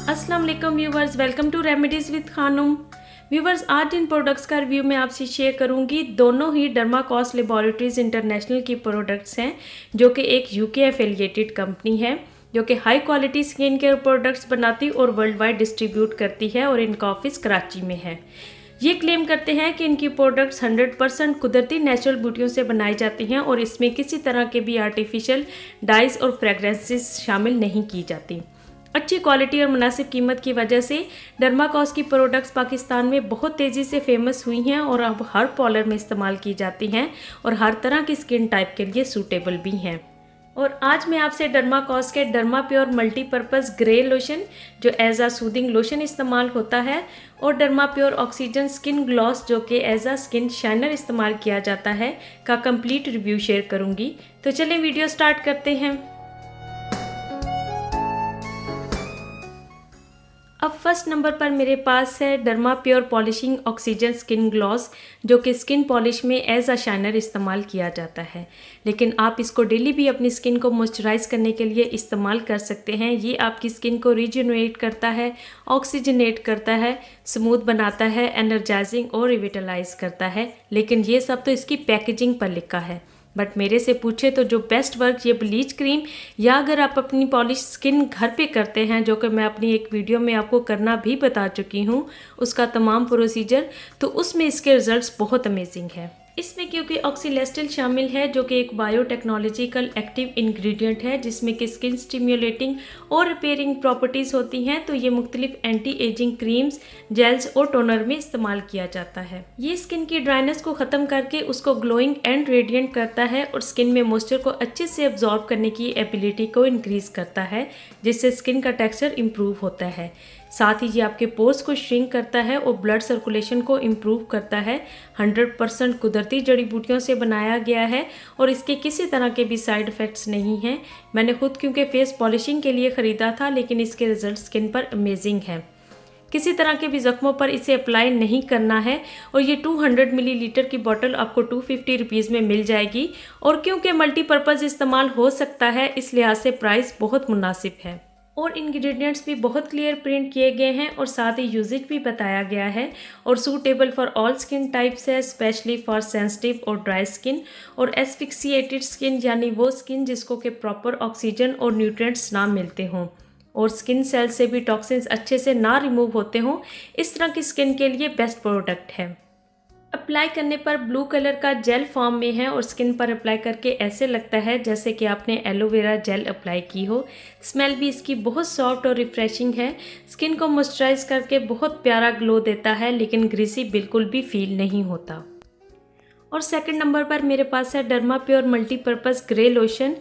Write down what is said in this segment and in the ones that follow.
अस्सलाम वालेकुम viewers, welcome to remedies with Khanum. Viewers, आज इन प्रोडक्ट्स का रिव्यू मैं आपसे शेयर करूंगी। दोनों ही डर्माकोस लेबोरेटरीज इंटरनेशनल की प्रोडक्ट्स हैं, जो कि एक यूके एफिलिएटेड कंपनी है जो कि high quality skin care products बनाती और वर्ल्ड वाइड डिस्ट्रीब्यूट करती है और इनका ऑफिस कराची में है। ये क्लेम करते हैं कि इनकी प्रोडक्ट्स 100% कुदरती नेचुरल बूटियों से बनाई जाती हैं और इसमें किसी तरह के भी आर्टिफिशियल डाइज और फ्रेगरेंसेस शामिल नहीं की जाती। अच्छी क्वालिटी और मुनासिब कीमत की वजह से डर्माकोस की प्रोडक्ट्स पाकिस्तान में बहुत तेज़ी से फेमस हुई हैं और अब हर पॉलर में इस्तेमाल की जाती हैं और हर तरह की स्किन टाइप के लिए सूटेबल भी हैं। और आज मैं आपसे डर्माकोस के derma pure multipurpose grey lotion, जो एज आ सूदिंग लोशन इस्तेमाल होता है, और derma pure oxygen skin gloss, जो कि एज आ स्किन शाइनर इस्तेमाल किया जाता है, का कंप्लीट रिव्यू शेयर करूँगी। तो चलें वीडियो स्टार्ट करते हैं। अब फर्स्ट नंबर पर मेरे पास है derma pure polishing oxygen skin gloss, जो कि स्किन पॉलिश में एज अ शाइनर इस्तेमाल किया जाता है, लेकिन आप इसको डेली भी अपनी स्किन को मॉइस्चराइज करने के लिए इस्तेमाल कर सकते हैं। ये आपकी स्किन को रिजुनरेट करता है, ऑक्सीजनेट करता है, स्मूथ बनाता है, एनर्जाइजिंग और रिविटलाइज करता है। लेकिन ये सब तो इसकी पैकेजिंग पर लिखा है, बट मेरे से पूछे तो जो बेस्ट वर्क ये ब्लीच क्रीम, या अगर आप अपनी पॉलिश स्किन घर पे करते हैं, जो कि मैं अपनी एक वीडियो में आपको करना भी बता चुकी हूँ, उसका तमाम प्रोसीजर, तो उसमें इसके रिजल्ट्स बहुत अमेजिंग है। इसमें क्योंकि ऑक्सीलेस्टिल शामिल है, जो कि एक बायोटेक्नोलॉजिकल एक्टिव इंग्रेडिएंट है जिसमें कि स्किन स्टिम्युलेटिंग और रिपेयरिंग प्रॉपर्टीज़ होती हैं, तो ये मुख्तलिफ एंटी एजिंग क्रीम्स, जेल्स और टोनर में इस्तेमाल किया जाता है। ये स्किन की ड्राइनेस को ख़त्म करके उसको ग्लोइंग एंड रेडिएंट करता है और स्किन में मॉइस्चर को अच्छे से एब्जॉर्ब करने की एबिलिटी को इंक्रीज़ करता है, जिससे स्किन का टेक्सचर इम्प्रूव होता है। साथ ही ये आपके पोर्स को श्रिंक करता है और ब्लड सर्कुलेशन को इम्प्रूव करता है। 100% कुदरती जड़ी बूटियों से बनाया गया है और इसके किसी तरह के भी साइड इफ़ेक्ट्स नहीं हैं। मैंने खुद क्योंकि फेस पॉलिशिंग के लिए ख़रीदा था, लेकिन इसके रिजल्ट स्किन पर अमेजिंग है। किसी तरह के भी ज़ख्मों पर इसे अप्लाई नहीं करना है और ये 200 मिलीलीटर की बोतल आपको 250 रुपीज़ में मिल जाएगी। और क्योंकि मल्टीपर्पज़ इस्तेमाल हो सकता है, इस लिहाज से प्राइस बहुत मुनासिब है और इंग्रेडिएंट्स भी बहुत क्लियर प्रिंट किए गए हैं और साथ ही यूजेज भी बताया गया है और suitable for all skin types है, स्पेशली फॉर सेंसिटिव और ड्राई स्किन और एस्फिक्सिएटेड स्किन, यानी वो स्किन जिसको कि प्रॉपर ऑक्सीजन और न्यूट्रिएंट्स ना मिलते हों और स्किन सेल से भी टॉक्सिन्स अच्छे से ना रिमूव होते हों। इस तरह की स्किन के लिए बेस्ट प्रोडक्ट है। अप्लाई करने पर ब्लू कलर का जेल फॉर्म में है और स्किन पर अप्लाई करके ऐसे लगता है जैसे कि आपने एलोवेरा जेल अप्लाई की हो। स्मेल भी इसकी बहुत सॉफ्ट और रिफ्रेशिंग है। स्किन को मॉइस्चराइज करके बहुत प्यारा ग्लो देता है, लेकिन ग्रीसी बिल्कुल भी फील नहीं होता। और सेकंड नंबर पर मेरे पास है derma pure multipurpose grey lotion,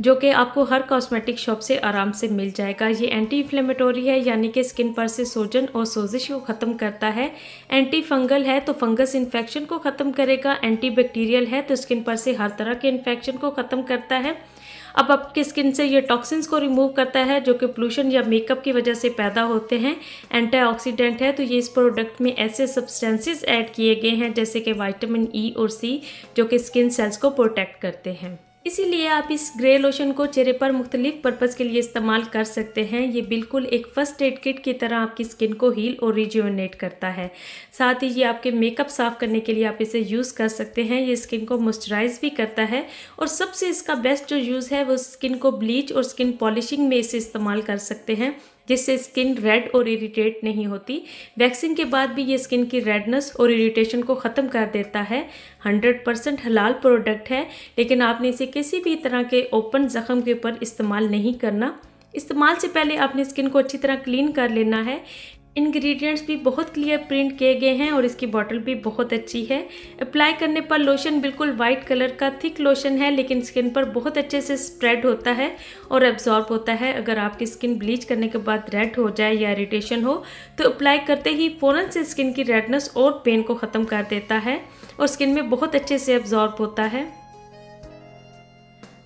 जो कि आपको हर कॉस्मेटिक शॉप से आराम से मिल जाएगा। ये एंटी इन्फ्लेमेटरी है, यानी कि स्किन पर से सोजन और सोजिश को ख़त्म करता है। एंटी फंगल है तो फंगस इन्फेक्शन को ख़त्म करेगा। एंटी बैक्टीरियल है तो स्किन पर से हर तरह के इन्फेक्शन को ख़त्म करता है। अब आपकी स्किन से ये टॉक्सिन्स को रिमूव करता है, जो कि पोल्यूशन या मेकअप की वजह से पैदा होते हैं। एंटीऑक्सीडेंट है तो ये इस प्रोडक्ट में ऐसे सब्सटेंसेस ऐड किए गए हैं जैसे कि विटामिन ई और सी, जो कि स्किन सेल्स को प्रोटेक्ट करते हैं। इसीलिए आप इस ग्रे लोशन को चेहरे पर मुख्तलिफ पर्पज़ के लिए इस्तेमाल कर सकते हैं। ये बिल्कुल एक फर्स्ट एड किट की तरह आपकी स्किन को हील और रिजुवेनेट करता है। साथ ही ये आपके मेकअप साफ़ करने के लिए आप इसे यूज़ कर सकते हैं। ये स्किन को मॉइस्चराइज भी करता है और सबसे इसका बेस्ट जो यूज़ है वो स्किन को ब्लीच और स्किन पॉलिशिंग में इसे इस्तेमाल कर सकते हैं, जिससे स्किन रेड और इरिटेट नहीं होती। वैक्सिंग के बाद भी ये स्किन की रेडनेस और इरिटेशन को ख़त्म कर देता है। 100% हलाल प्रोडक्ट है, लेकिन आपने इसे किसी भी तरह के ओपन ज़ख्म के ऊपर इस्तेमाल नहीं करना। इस्तेमाल से पहले आपने स्किन को अच्छी तरह क्लीन कर लेना है। इंग्रेडिएंट्स भी बहुत क्लियर प्रिंट किए गए हैं और इसकी बॉटल भी बहुत अच्छी है। अप्लाई करने पर लोशन बिल्कुल वाइट कलर का थिक लोशन है, लेकिन स्किन पर बहुत अच्छे से स्प्रेड होता है और एब्जॉर्ब होता है। अगर आपकी स्किन ब्लीच करने के बाद रेड हो जाए या इरिटेशन हो तो अप्लाई करते ही फ़ौरन से स्किन की रेडनेस और पेन को ख़त्म कर देता है और स्किन में बहुत अच्छे से एब्जॉर्ब होता है।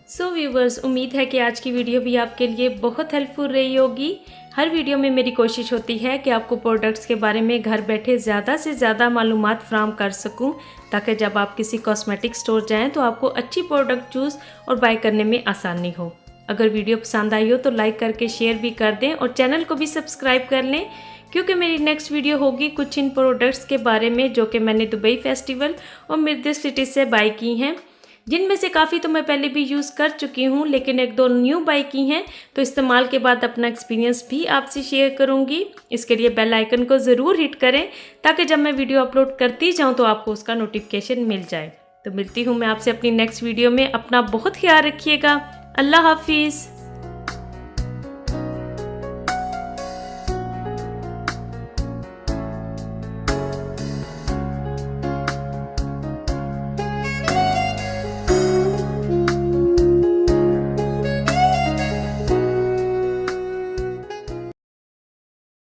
सो व्यूवर्स, उम्मीद है कि आज की वीडियो भी आपके लिए बहुत हेल्पफुल रही होगी। हर वीडियो में मेरी कोशिश होती है कि आपको प्रोडक्ट्स के बारे में घर बैठे ज़्यादा से ज़्यादा मालूमात फ्राहम कर सकूं, ताकि जब आप किसी कॉस्मेटिक स्टोर जाएं तो आपको अच्छी प्रोडक्ट चूज़ और बाय करने में आसानी हो। अगर वीडियो पसंद आई हो तो लाइक करके शेयर भी कर दें और चैनल को भी सब्सक्राइब कर लें, क्योंकि मेरी नेक्स्ट वीडियो होगी कुछ इन प्रोडक्ट्स के बारे में जो कि मैंने दुबई फेस्टिवल और मिर्दिस सिटी से बाय की हैं, जिनमें से काफ़ी तो मैं पहले भी यूज़ कर चुकी हूँ, लेकिन एक दो न्यू बाय की हैं तो इस्तेमाल के बाद अपना एक्सपीरियंस भी आपसे शेयर करूँगी। इसके लिए बेल आइकन को ज़रूर हिट करें ताकि जब मैं वीडियो अपलोड करती जाऊँ तो आपको उसका नोटिफिकेशन मिल जाए। तो मिलती हूँ मैं आपसे अपनी नेक्स्ट वीडियो में। अपना बहुत ख्याल रखिएगा। अल्लाह हाफिज़।